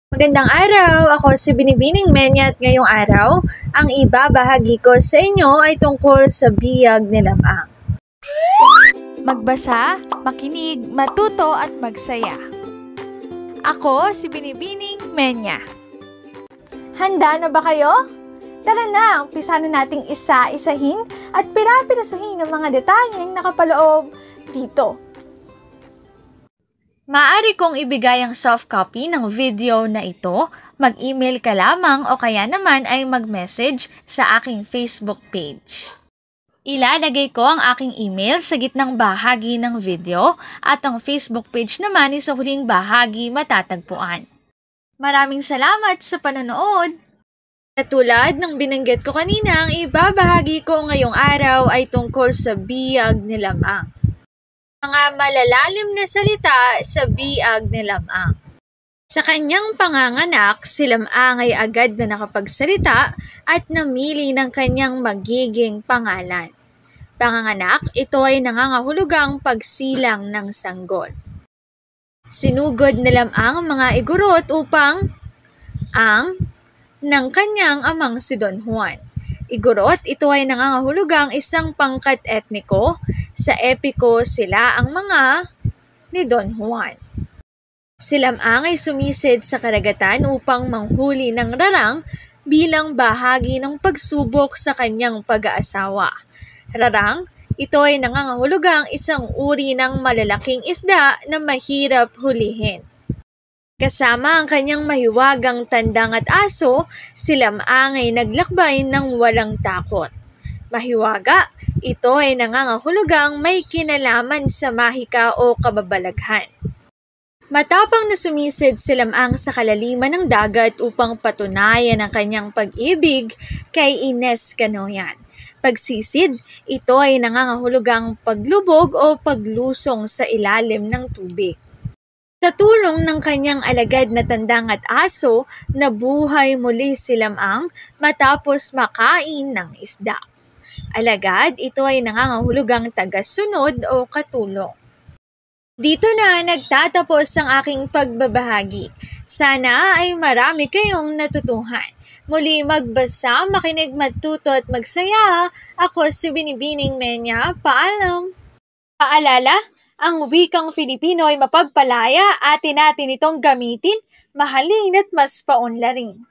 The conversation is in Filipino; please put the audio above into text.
Magandang araw! Ako si Binibining Menya at ngayong araw, ang ibabahagi ko sa inyo ay tungkol sa biyag ni Lamang. Magbasa, makinig, matuto at magsaya. Ako si Binibining Menya. Handa na ba kayo? Tara na, umpisa na nating isa-isahin at pinapirasuhin ang mga detalyeng nakapaloob dito. Maaari kong ibigay ang soft copy ng video na ito, mag-email ka lamang o kaya naman ay mag-message sa aking Facebook page. Ilalagay ko ang aking email sa gitnang bahagi ng video at ang Facebook page naman ay sa huling bahagi matatagpuan. Maraming salamat sa panonood! Katulad ng binanggit ko kanina, ang ibabahagi ko ngayong araw ay tungkol sa biyag ni Lamang. Mga malalalim na salita sa biyag ni Lamang. Sa kanyang panganganak, si Lamang ay agad na nakapagsalita at namili ng kanyang magiging pangalan. Panganganak, ito ay nangangahulugang pagsilang ng sanggol. Sinugod ni Lamang mga igurot upang ng kanyang amang si Don Juan. Igorot, ito ay nangangahulugang isang pangkat etniko. Sa epiko, sila ang mga ni Don Juan. Si Lamang ay sumisid sa karagatan upang manghuli ng rarang bilang bahagi ng pagsubok sa kanyang pag-aasawa. Rarang, ito ay nangangahulugang isang uri ng malalaking isda na mahirap hulihin. Kasama ang kanyang mahiwagang tandang at aso, si Lamang ay naglakbay ng walang takot. Mahiwaga, ito ay nangangahulugang may kinalaman sa mahika o kababalaghan. Matapang na sumisid si Lamang sa kalaliman ng dagat upang patunayan ang kanyang pag-ibig kay Ines Canoyan. Pagsisid, ito ay nangangahulugang paglubog o paglusong sa ilalim ng tubig. Sa tulong ng kanyang alagad na tandang at aso, nabuhay muli si Lamang matapos makain ng isda. Alagad, ito ay nangangahulugang tagasunod o katulong. Dito na nagtatapos ang aking pagbabahagi. Sana ay marami kayong natutuhan. Muli magbasa, makinig, matuto at magsaya. Ako si Binibining Menya. Paalam! Paalala, ang wikang Filipino ay mapagpalaya, atin natin itong gamitin, mahalin at mas paunlarin.